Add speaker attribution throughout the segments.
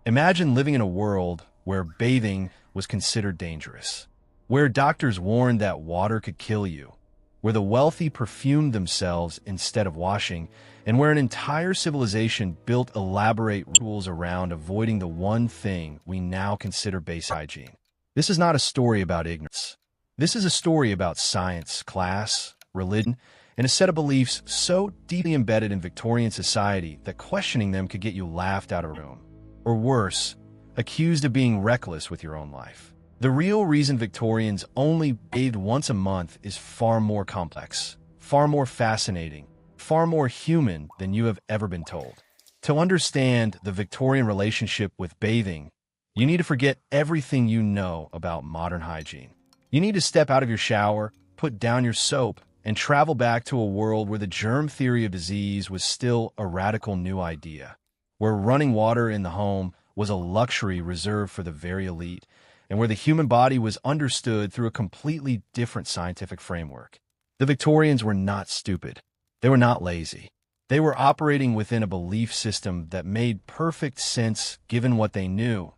Speaker 1: Imagine living in a world where bathing was considered dangerous, where doctors warned that water could kill you, where the wealthy perfumed themselves instead of washing, and where an entire civilization built elaborate rituals around avoiding the one thing we now consider base hygiene. This is not a story about ignorance. This is a story about science, class, religion, and a set of beliefs so deeply embedded in Victorian society that questioning them could get you laughed out of a room. Or worse, accused of being reckless with your own life. The real reason Victorians only bathed once a month is far more complex, far more fascinating, far more human than you have ever been told. To understand the Victorian relationship with bathing, you need to forget everything you know about modern hygiene. You need to step out of your shower, put down your soap, and travel back to a world where the germ theory of disease was still a radical new idea, where running water in the home was a luxury reserved for the very elite, and where the human body was understood through a completely different scientific framework. The Victorians were not stupid. They were not lazy. They were operating within a belief system that made perfect sense given what they knew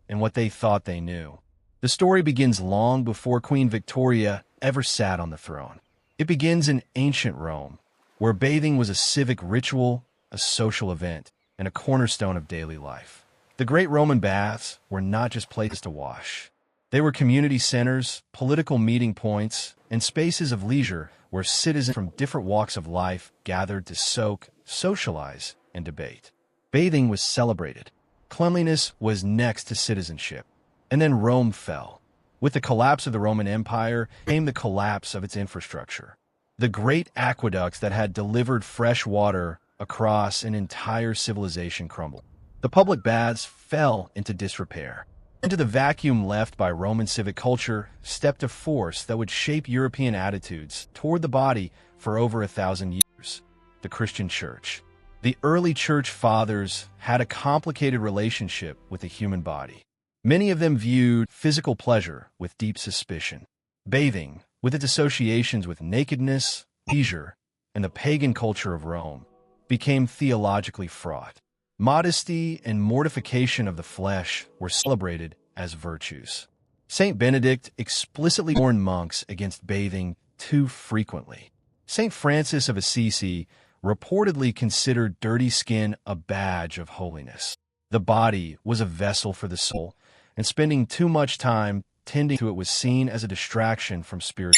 Speaker 1: and what they thought they knew. The story begins long before Queen Victoria ever sat on the throne. It begins in ancient Rome, where bathing was a civic ritual, a social event, and a cornerstone of daily life. The great Roman baths were not just places to wash. They were community centers, political meeting points, and spaces of leisure where citizens from different walks of life gathered to soak, socialize, and debate. Bathing was celebrated. Cleanliness was next to citizenship. And then Rome fell. With the collapse of the Roman Empire came the collapse of its infrastructure. The great aqueducts that had delivered fresh water across an entire civilization crumbled. The public baths fell into disrepair. Into the vacuum left by Roman civic culture stepped a force that would shape European attitudes toward the body for over 1,000 years: the Christian Church. The early church fathers had a complicated relationship with the human body. Many of them viewed physical pleasure with deep suspicion. Bathing, with its associations with nakedness, leisure, and the pagan culture of Rome, became theologically fraught. Modesty and mortification of the flesh were celebrated as virtues. Saint Benedict explicitly warned monks against bathing too frequently. Saint Francis of Assisi reportedly considered dirty skin a badge of holiness. The body was a vessel for the soul, and spending too much time tending to it was seen as a distraction from spirit.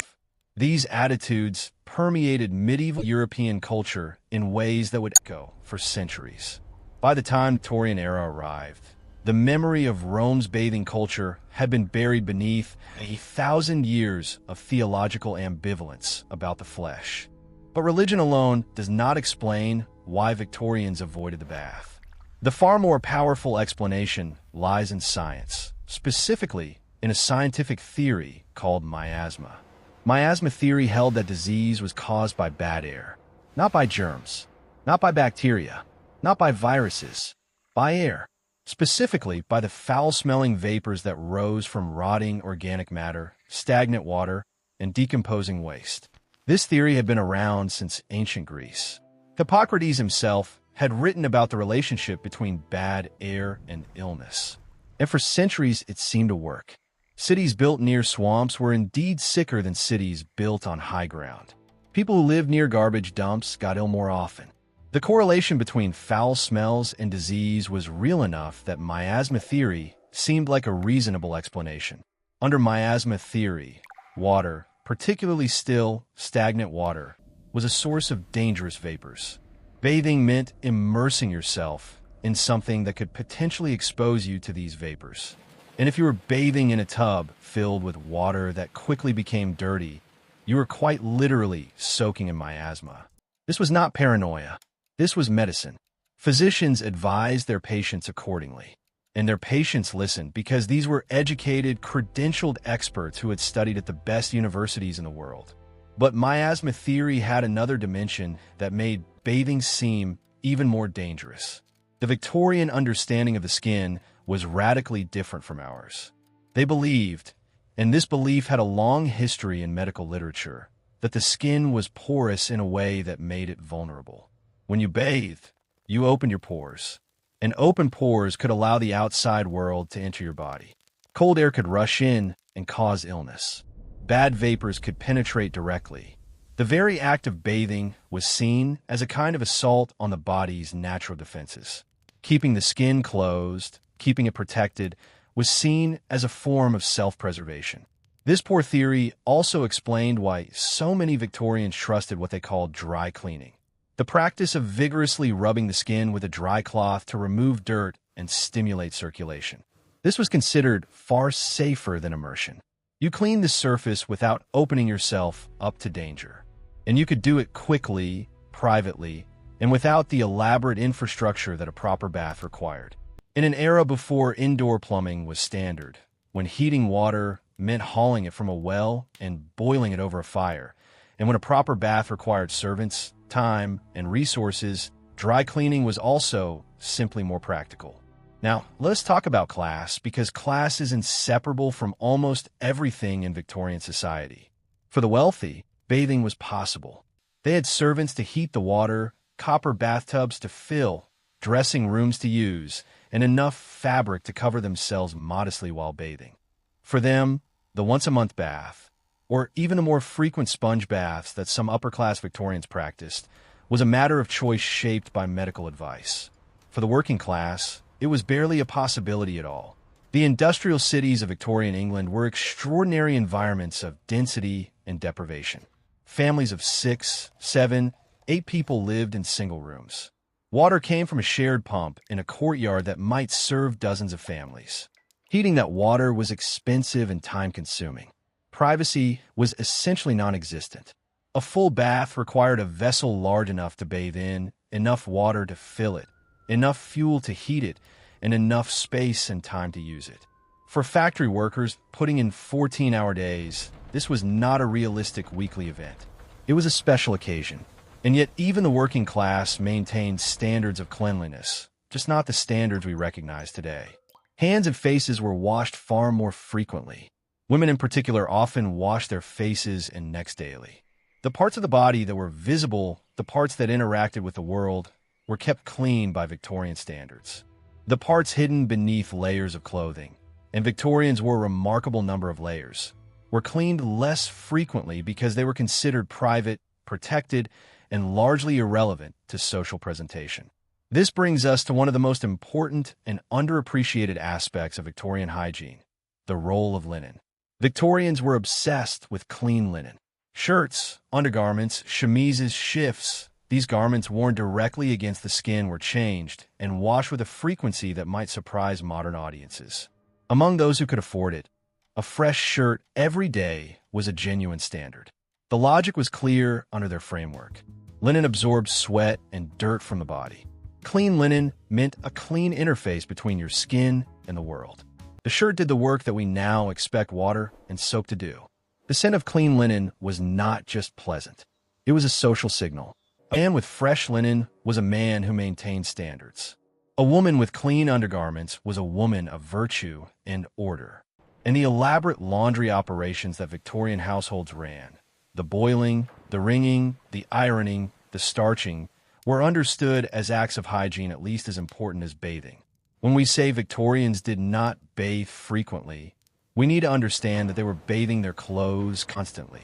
Speaker 1: These attitudes permeated medieval European culture in ways that would echo for centuries. By the time the Victorian era arrived, the memory of Rome's bathing culture had been buried beneath 1,000 years of theological ambivalence about the flesh. But religion alone does not explain why Victorians avoided the bath. The far more powerful explanation lies in science, specifically in a scientific theory called miasma. Miasma theory held that disease was caused by bad air, not by germs, not by bacteria, not by viruses, by air, specifically by the foul-smelling vapors that rose from rotting organic matter, stagnant water, and decomposing waste. This theory had been around since ancient Greece. Hippocrates himself had written about the relationship between bad air and illness. And for centuries, it seemed to work. Cities built near swamps were indeed sicker than cities built on high ground. People who lived near garbage dumps got ill more often. The correlation between foul smells and disease was real enough that miasma theory seemed like a reasonable explanation. Under miasma theory, water, particularly still, stagnant water, was a source of dangerous vapors. Bathing meant immersing yourself in something that could potentially expose you to these vapors. And if you were bathing in a tub filled with water that quickly became dirty, you were quite literally soaking in miasma. This was not paranoia. This was medicine. Physicians advised their patients accordingly. And their patients listened because these were educated, credentialed experts who had studied at the best universities in the world. But miasma theory had another dimension that made bathing seem even more dangerous. The Victorian understanding of the skin was radically different from ours. They believed, and this belief had a long history in medical literature, that the skin was porous in a way that made it vulnerable. When you bathed, you opened your pores. and open pores could allow the outside world to enter your body. Cold air could rush in and cause illness. Bad vapors could penetrate directly. The very act of bathing was seen as a kind of assault on the body's natural defenses. Keeping the skin closed, keeping it protected, was seen as a form of self-preservation. This poor theory also explained why so many Victorians trusted what they called dry cleaning, the practice of vigorously rubbing the skin with a dry cloth to remove dirt and stimulate circulation. This was considered far safer than immersion. You cleaned the surface without opening yourself up to danger, and you could do it quickly, privately, and without the elaborate infrastructure that a proper bath required. In an era before indoor plumbing was standard, when heating water meant hauling it from a well and boiling it over a fire, and when a proper bath required servants, time, and resources, dry cleaning was also simply more practical. Now, let's talk about class, because class is inseparable from almost everything in Victorian society. For the wealthy, bathing was possible. They had servants to heat the water, copper bathtubs to fill, dressing rooms to use, and enough fabric to cover themselves modestly while bathing. For them, the once-a-month bath, or even the more frequent sponge baths that some upper-class Victorians practiced, was a matter of choice shaped by medical advice. For the working class, it was barely a possibility at all. The industrial cities of Victorian England were extraordinary environments of density and deprivation. Families of 6, 7, 8 people lived in single rooms. Water came from a shared pump in a courtyard that might serve dozens of families. Heating that water was expensive and time-consuming. Privacy was essentially non-existent. A full bath required a vessel large enough to bathe in, enough water to fill it, enough fuel to heat it, and enough space and time to use it. For factory workers putting in 14-hour days, this was not a realistic weekly event. It was a special occasion. And yet even the working class maintained standards of cleanliness, just not the standards we recognize today. Hands and faces were washed far more frequently. Women in particular often washed their faces and necks daily. The parts of the body that were visible, the parts that interacted with the world, were kept clean by Victorian standards. The parts hidden beneath layers of clothing, and Victorians wore a remarkable number of layers, were cleaned less frequently because they were considered private, protected, and largely irrelevant to social presentation. This brings us to one of the most important and underappreciated aspects of Victorian hygiene, the role of linen. Victorians were obsessed with clean linen. Shirts, undergarments, chemises, shifts, these garments worn directly against the skin were changed and washed with a frequency that might surprise modern audiences. Among those who could afford it, a fresh shirt every day was a genuine standard. The logic was clear under their framework. Linen absorbed sweat and dirt from the body. Clean linen meant a clean interface between your skin and the world. The shirt did the work that we now expect water and soap to do. The scent of clean linen was not just pleasant. It was a social signal. A man with fresh linen was a man who maintained standards. A woman with clean undergarments was a woman of virtue and order. And the elaborate laundry operations that Victorian households ran, the boiling, the wringing, the ironing, the starching, were understood as acts of hygiene at least as important as bathing. When we say Victorians did not bathe frequently, we need to understand that they were bathing their clothes constantly.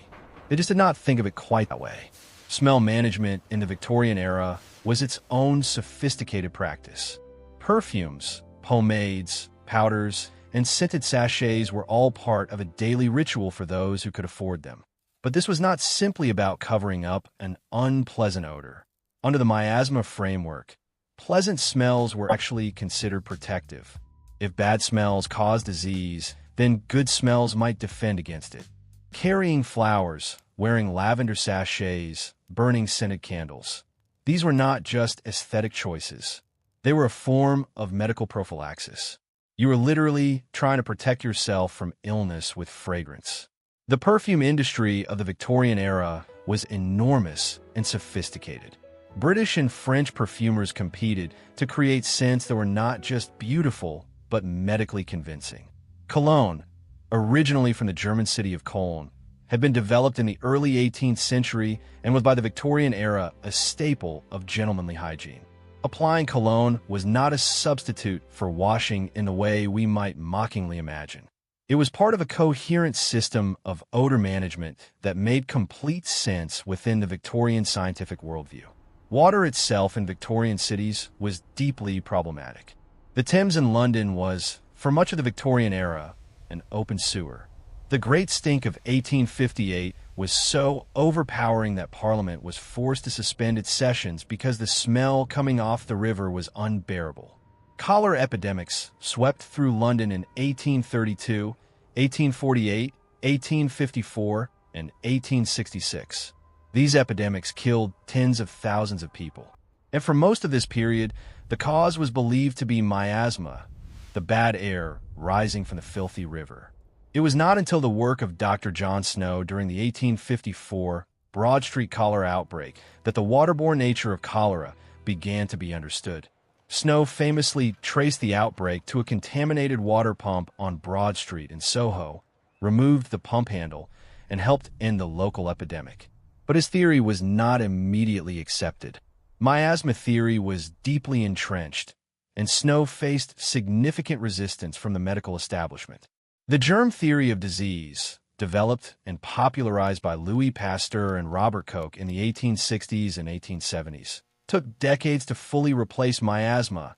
Speaker 1: They just did not think of it quite that way. Smell management in the Victorian era was its own sophisticated practice. Perfumes, pomades, powders, and scented sachets were all part of a daily ritual for those who could afford them. But this was not simply about covering up an unpleasant odor. Under the miasma framework, pleasant smells were actually considered protective. If bad smells caused disease, then good smells might defend against it. Carrying flowers, wearing lavender sachets, burning scented candles. These were not just aesthetic choices. They were a form of medical prophylaxis. You were literally trying to protect yourself from illness with fragrance. The perfume industry of the Victorian era was enormous and sophisticated. British and French perfumers competed to create scents that were not just beautiful, but medically convincing. Cologne, originally from the German city of Cologne, had been developed in the early 18th century and was by the Victorian era a staple of gentlemanly hygiene. Applying cologne was not a substitute for washing in the way we might mockingly imagine. It was part of a coherent system of odor management that made complete sense within the Victorian scientific worldview. Water itself in Victorian cities was deeply problematic. The Thames in London was, for much of the Victorian era, an open sewer. The Great Stink of 1858 was so overpowering that Parliament was forced to suspend its sessions because the smell coming off the river was unbearable. Cholera epidemics swept through London in 1832, 1848, 1854, and 1866. These epidemics killed tens of thousands of people. And for most of this period, the cause was believed to be miasma, the bad air rising from the filthy river. It was not until the work of Dr. John Snow during the 1854 Broad Street cholera outbreak that the waterborne nature of cholera began to be understood. Snow famously traced the outbreak to a contaminated water pump on Broad Street in Soho, removed the pump handle, and helped end the local epidemic. But his theory was not immediately accepted. Miasma theory was deeply entrenched, and Snow faced significant resistance from the medical establishment. The germ theory of disease, developed and popularized by Louis Pasteur and Robert Koch in the 1860s and 1870s, took decades to fully replace miasma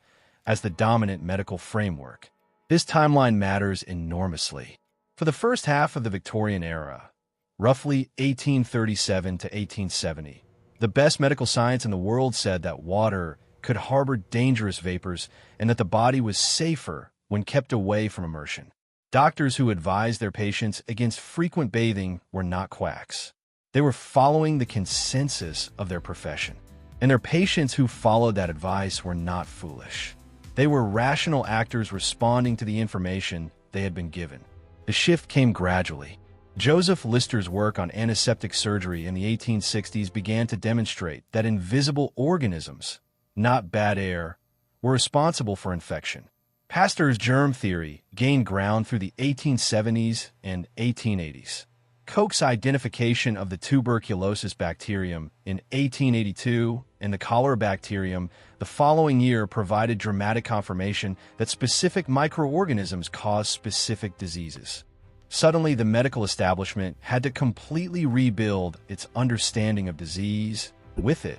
Speaker 1: as the dominant medical framework. This timeline matters enormously. For the first half of the Victorian era, roughly 1837 to 1870, the best medical science in the world said that water could harbor dangerous vapors and that the body was safer when kept away from immersion. Doctors who advised their patients against frequent bathing were not quacks. They were following the consensus of their profession. And their patients who followed that advice were not foolish. They were rational actors responding to the information they had been given. The shift came gradually. Joseph Lister's work on antiseptic surgery in the 1860s began to demonstrate that invisible organisms, not bad air, were responsible for infection. Pasteur's germ theory gained ground through the 1870s and 1880s. Koch's identification of the tuberculosis bacterium in 1882 and the cholera bacterium the following year provided dramatic confirmation that specific microorganisms cause specific diseases. Suddenly, the medical establishment had to completely rebuild its understanding of disease, with it,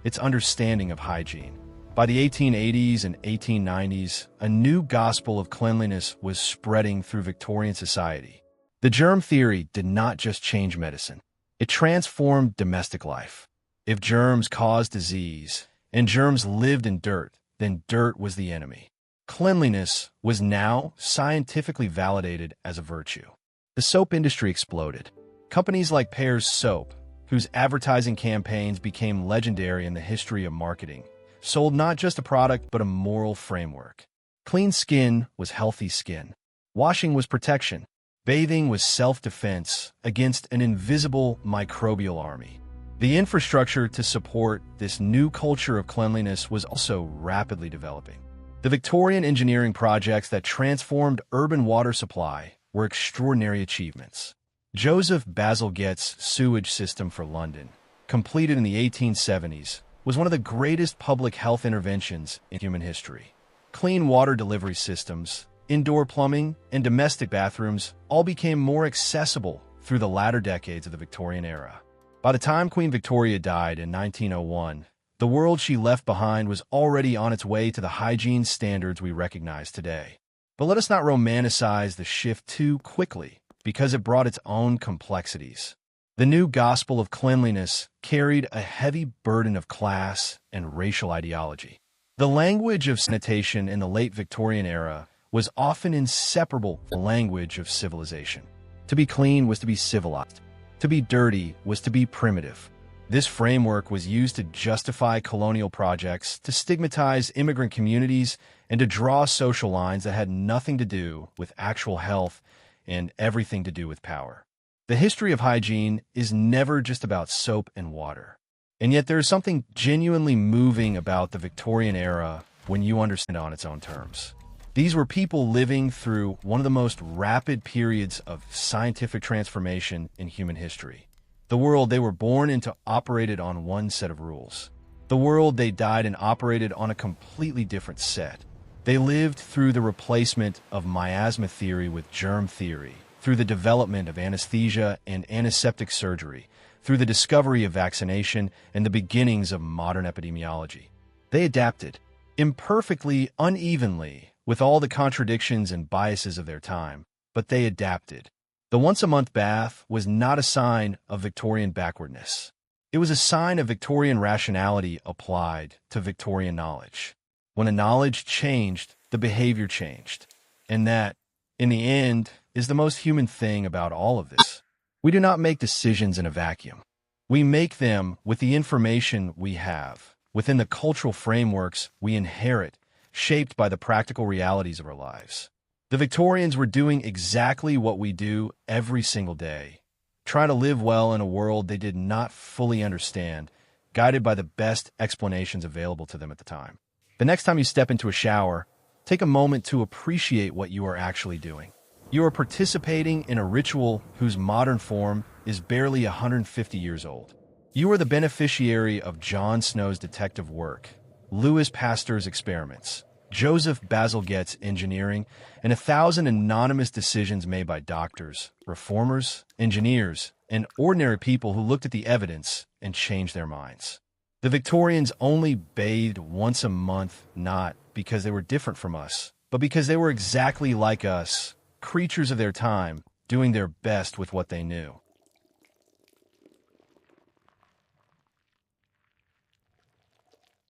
Speaker 1: its understanding of hygiene. By the 1880s and 1890s, a new gospel of cleanliness was spreading through Victorian society. The germ theory did not just change medicine. It transformed domestic life. If germs caused disease, and germs lived in dirt, then dirt was the enemy. Cleanliness was now scientifically validated as a virtue. The soap industry exploded. Companies like Pear's Soap, whose advertising campaigns became legendary in the history of marketing, sold not just a product but a moral framework. Clean skin was healthy skin. Washing was protection. Bathing was self-defense against an invisible microbial army. The infrastructure to support this new culture of cleanliness was also rapidly developing. The Victorian engineering projects that transformed urban water supply were extraordinary achievements. Joseph Bazalgette's sewage system for London, completed in the 1870s, was one of the greatest public health interventions in human history. Clean water delivery systems, indoor plumbing, and domestic bathrooms all became more accessible through the latter decades of the Victorian era. By the time Queen Victoria died in 1901, the world she left behind was already on its way to the hygiene standards we recognize today. But let us not romanticize the shift too quickly, because it brought its own complexities. The new gospel of cleanliness carried a heavy burden of class and racial ideology. The language of sanitation in the late Victorian era was often inseparable from the language of civilization. To be clean was to be civilized. To be dirty was to be primitive. This framework was used to justify colonial projects, to stigmatize immigrant communities, and to draw social lines that had nothing to do with actual health and everything to do with power. The history of hygiene is never just about soap and water. And yet there is something genuinely moving about the Victorian era when you understand it on its own terms. These were people living through one of the most rapid periods of scientific transformation in human history. The world they were born into operated on one set of rules. The world they died in operated on a completely different set. They lived through the replacement of miasma theory with germ theory, through the development of anesthesia and antiseptic surgery, through the discovery of vaccination and the beginnings of modern epidemiology. They adapted, imperfectly, unevenly, with all the contradictions and biases of their time, but they adapted. The once-a-month bath was not a sign of Victorian backwardness. It was a sign of Victorian rationality applied to Victorian knowledge. When a knowledge changed, the behavior changed. And that, in the end, is the most human thing about all of this. We do not make decisions in a vacuum. We make them with the information we have, within the cultural frameworks we inherit, shaped by the practical realities of our lives. The Victorians were doing exactly what we do every single day, trying to live well in a world they did not fully understand, guided by the best explanations available to them at the time. The next time you step into a shower, take a moment to appreciate what you are actually doing. You are participating in a ritual whose modern form is barely 150 years old. You are the beneficiary of Jon Snow's detective work, Louis Pasteur's experiments, Joseph Bazalgette's engineering, and 1,000 anonymous decisions made by doctors, reformers, engineers, and ordinary people who looked at the evidence and changed their minds. The Victorians only bathed once a month, not because they were different from us, but because they were exactly like us, creatures of their time, doing their best with what they knew.